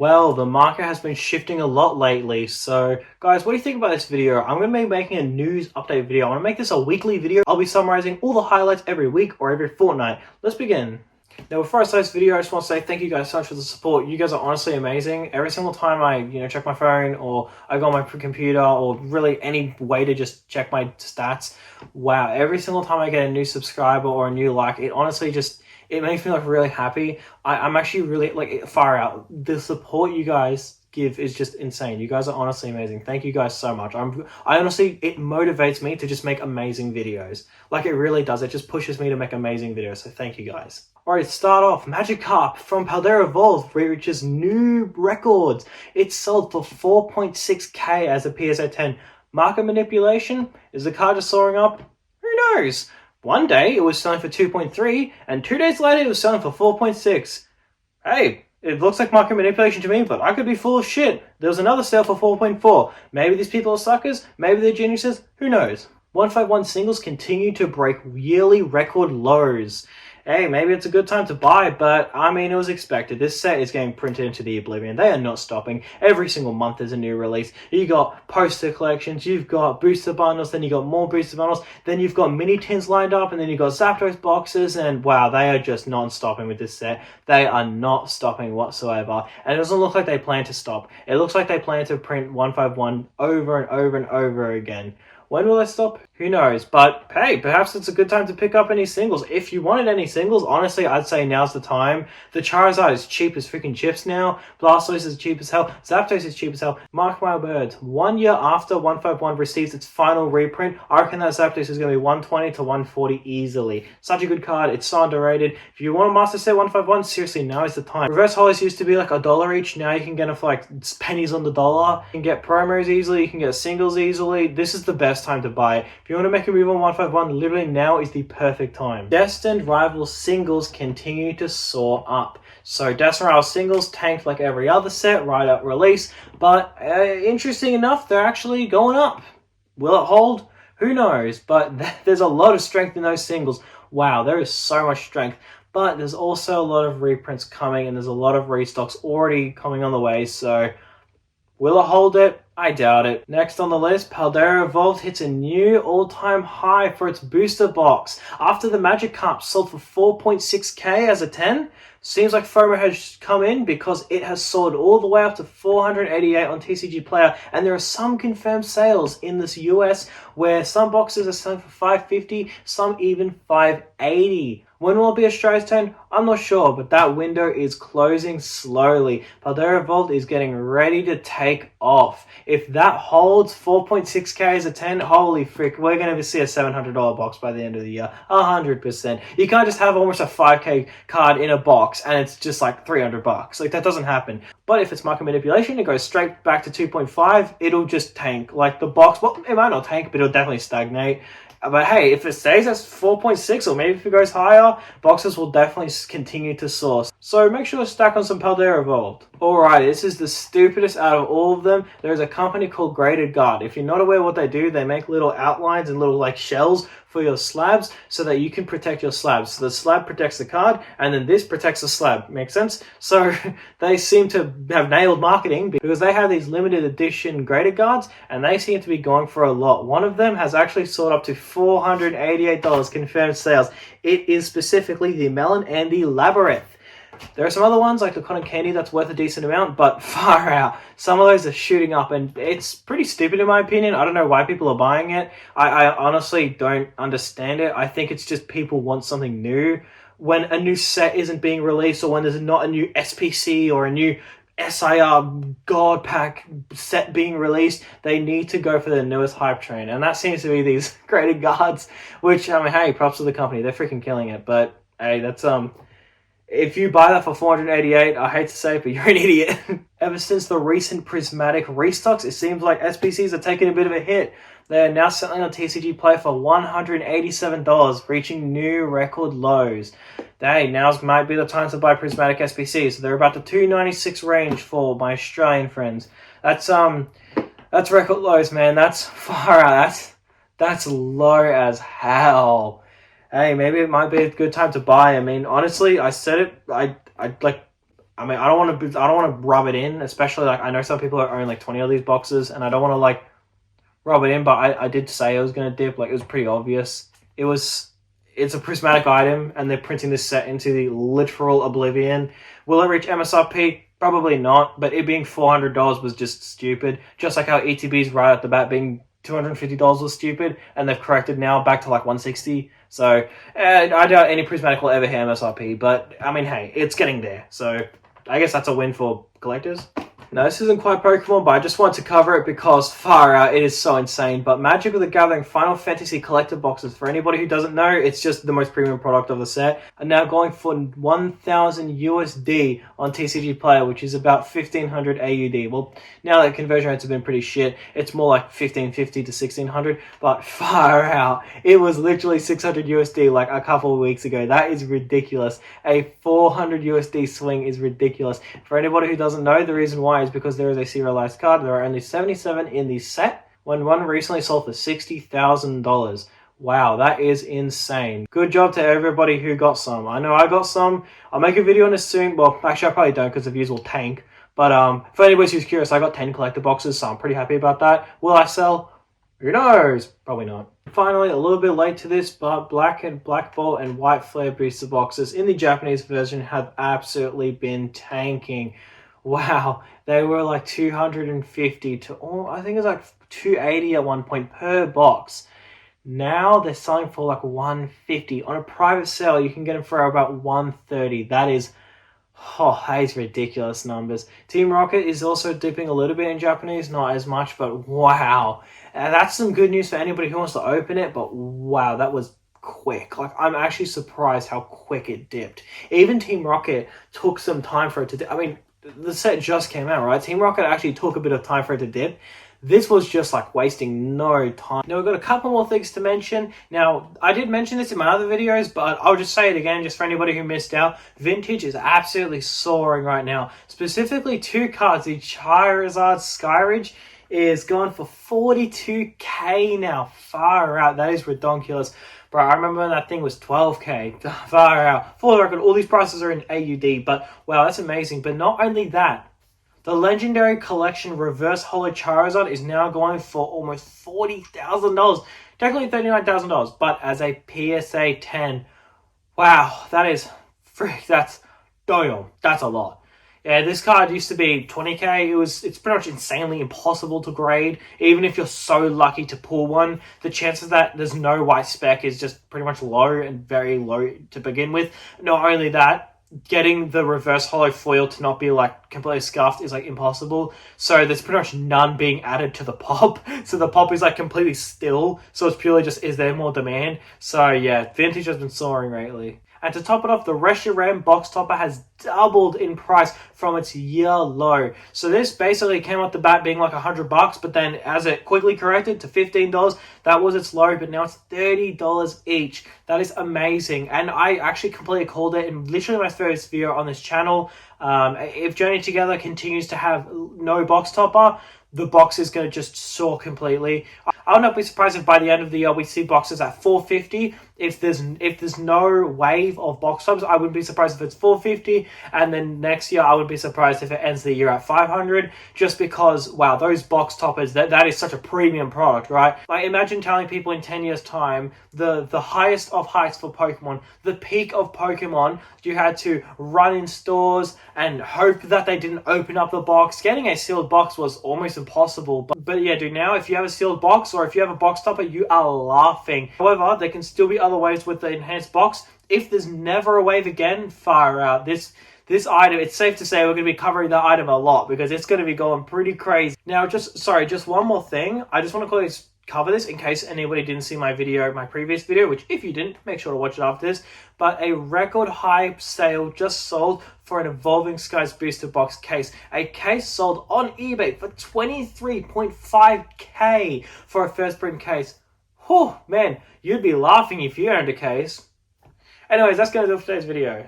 Well, the market has been shifting a lot lately, so guys, what do you think about this video? I'm going to be making a news update video. I want to make this a weekly video. I'll be summarizing all the highlights every week or every fortnight. Let's begin. Now, before I start this video, I just want to say thank you guys so much for the support. You guys are honestly amazing. Every single time I, check my phone or I go on my computer or really any way to just check my stats, wow, every single time I get a new subscriber or a new like, it honestly just... it makes me really happy. I'm actually really far out. The support you guys give is just insane. You guys are honestly amazing. Thank you guys so much. I honestly, it motivates me to just make amazing videos. It really does. It just pushes me to make amazing videos. So thank you guys. Alright, start off. Magikarp from Paldea Evolved reaches new records. It's sold for 4.6k as a PSA 10. Market manipulation? Is the card just soaring up? Who knows? One day it was selling for 2.3 and 2 days later it was selling for 4.6. Hey, it looks like market manipulation to me, but I could be full of shit. There was another sale for 4.4. Maybe these people are suckers, maybe they're geniuses, who knows? 151 singles continue to break yearly record lows. Hey, maybe it's a good time to buy, but I mean, it was expected. This set is getting printed into the oblivion. They are not stopping. Every single month there's a new release. You got poster collections, you've got booster bundles, then you got more booster bundles, then you've got mini tins lined up, and then you've got Zapdos boxes, and wow, they are just non-stopping with this set. They are not stopping whatsoever, and it doesn't look like they plan to stop. It looks like they plan to print 151 over and over and over again. When will they stop? Who knows? But hey, perhaps it's a good time to pick up any singles. If you wanted any singles, honestly, I'd say now's the time. The Charizard is cheap as freaking chips now. Blastoise is cheap as hell. Zapdos is cheap as hell. Mark my words. 1 year after 151 receives its final reprint, I reckon that Zapdos is going to be 120 to 140 easily. Such a good card. It's so underrated. If you want a Master Set 151, seriously, now is the time. Reverse Holos used to be $1 each. Now you can get them for pennies on the dollar. You can get promos easily. You can get singles easily. This is the best time to buy. If you want to make a move on 151, literally now is the perfect time. Destined Rivals singles continue to soar up. So Destined Rivals singles tanked like every other set right at release, but interesting enough, they're actually going up. Will it hold? Who knows? But there's a lot of strength in those singles. Wow, there is so much strength. But there's also a lot of reprints coming, and there's a lot of restocks already coming on the way, so will it hold it? I doubt it. Next on the list, Paldea Evolved hits a new all-time high for its booster box. After the Magikarp sold for 4.6k as a 10, seems like FOMO has come in because it has soared all the way up to 488 on TCG Player, and there are some confirmed sales in this US where some boxes are selling for 550, some even 580. When will it be Australia's turn? I'm not sure, but that window is closing slowly. Paldea Evolved is getting ready to take off. If that holds 4.6k as a 10, holy frick, we're going to see a $700 box by the end of the year. 100%. You can't just have almost a 5k card in a box and it's just $300. That doesn't happen. But if it's market manipulation, it goes straight back to 2.5, it'll just tank. The box, well, it might not tank, but it'll definitely stagnate. But hey, if it stays at 4.6 or maybe if it goes higher, boxes will definitely continue to soar. So make sure to stack on some Paldea Evolved. Alright, this is the stupidest out of all of them. There's a company called Graded Guard. If you're not aware what they do, they make little outlines and little shells for your slabs so that you can protect your slabs. So the slab protects the card and then this protects the slab. Make sense? So they seem to have nailed marketing because they have these limited edition Graded Guards and they seem to be going for a lot. One of them has actually sold up to $488 confirmed sales. It is specifically the Melon and the Labyrinth. There are some other ones like the Cotton Candy that's worth a decent amount, but far out. Some of those are shooting up and it's pretty stupid in my opinion. I don't know why people are buying it. I honestly don't understand it. I think it's just people want something new. When a new set isn't being released or when there's not a new SPC or a new SIR God Pack set being released, they need to go for the newest hype train. And that seems to be these Graded Guards, which, hey, props to the company. They're freaking killing it. But, hey, that's, if you buy that for 488, I hate to say it, but you're an idiot. Ever since the recent Prismatic restocks, it seems like SPCs are taking a bit of a hit. They are now selling on TCG Play for $187, reaching new record lows. Hey, now might be the time to buy Prismatic SPCs. So they're about the 296 range for my Australian friends. That's record lows, man. That's far out. That's low as hell. Hey, maybe it might be a good time to buy. I mean, honestly, I said it. I mean, I don't want to rub it in, especially like I know some people own like 20 of these boxes, and I don't want to like rub it in, but I did say it was going to dip. Like, it was pretty obvious. It's a prismatic item, and they're printing this set into the literal oblivion. Will it reach MSRP? Probably not, but it being $400 was just stupid. Just like how ETBs right at the bat being $250 was stupid, and they've corrected now back to like 160. So I doubt any prismatic will ever hit MSRP, but I mean, hey, it's getting there. So I guess that's a win for collectors. Now, this isn't quite Pokemon, but I just wanted to cover it because far out, it is so insane. But Magic the Gathering Final Fantasy collector boxes, for anybody who doesn't know, it's just the most premium product of the set, are now going for 1,000 USD on TCG Player, which is about 1,500 AUD. Well, now that conversion rates have been pretty shit, it's more like 1,550 to 1,600, but far out, it was literally 600 USD like a couple of weeks ago. That is ridiculous. A 400 USD swing is ridiculous. For anybody who doesn't know, the reason why is because there is a serialized card. There are only 77 in the set, when one recently sold for $60,000. Wow, that is insane. Good job to everybody who got some. I know I got some. I'll make a video on this soon. Well, actually I probably don't because the views will tank. But for anybody who's curious, I got 10 collector boxes, so I'm pretty happy about that. Will I sell? Who knows? Probably not. Finally, a little bit late to this, but Black Bolt and White Flare booster boxes in the Japanese version have absolutely been tanking. Wow, they were like 250 to, I think it was like 280 at one point per box. Now they're selling for like 150. On a private sale, you can get them for about 130. That is ridiculous numbers. Team Rocket is also dipping a little bit in Japanese, not as much, but wow. That's some good news for anybody who wants to open it, but wow, that was quick. Like, I'm actually surprised how quick it dipped. Even Team Rocket took some time for it to dip. I mean, the set just came out, right? Team Rocket actually took a bit of time for it to dip. This was just like wasting no time. Now, we've got a couple more things to mention. Now, I did mention this in my other videos, but I'll just say it again just for anybody who missed out. Vintage is absolutely soaring right now. Specifically, two cards, the Charizard Skyridge is going for 42k now. Far out. That is redonkulous. Bro, I remember when that thing was 12k. Far out. For the record, all these prices are in AUD, but wow, that's amazing. But not only that, the Legendary Collection Reverse Holo Charizard is now going for almost $40,000. Technically $39,000, but as a PSA 10. Wow, that is that's damn, that's a lot. Yeah, this card used to be 20k. It's pretty much insanely impossible to grade. Even if you're so lucky to pull one, the chances that there's no white spec is just pretty much low and very low to begin with. Not only that, getting the reverse holo foil to not be like completely scuffed is like impossible. So there's pretty much none being added to the pop. So the pop is like completely still. So it's purely just, is there more demand? So yeah, vintage has been soaring lately. And to top it off, the Reshiram box topper has doubled in price from its year low. So this basically came off the bat being like $100, but then as it quickly corrected to $15, that was its low, but now it's $30 each. That is amazing. And I actually completely called it in literally my first video on this channel. If Journey Together continues to have no box topper, the box is going to just soar completely. I would not be surprised if by the end of the year we see boxes at $450. If there's no wave of box tops, I wouldn't be surprised if it's $450, and then next year I would be surprised if it ends the year at $500, just because, wow, those box toppers, that is such a premium product, right? Like, imagine telling people in 10 years time, the highest of heights for Pokemon, the peak of Pokemon, you had to run in stores and hope that they didn't open up the box. Getting a sealed box was almost impossible, but yeah, dude, now if you have a sealed box or if you have a box topper, you are laughing. However, there can still be other ways with the enhanced box. If there's never a wave again, far out. This item, it's safe to say we're going to be covering that item a lot because it's going to be going pretty crazy. Now, just one more thing. I just want to cover this in case anybody didn't see my previous video, which if you didn't, make sure to watch it after this. But a record high sale just sold for an Evolving Skies booster box case. A case sold on eBay for 23.5k for a first print case. Whew, man, you'd be laughing if you owned a case. Anyways, that's going to do it for today's video.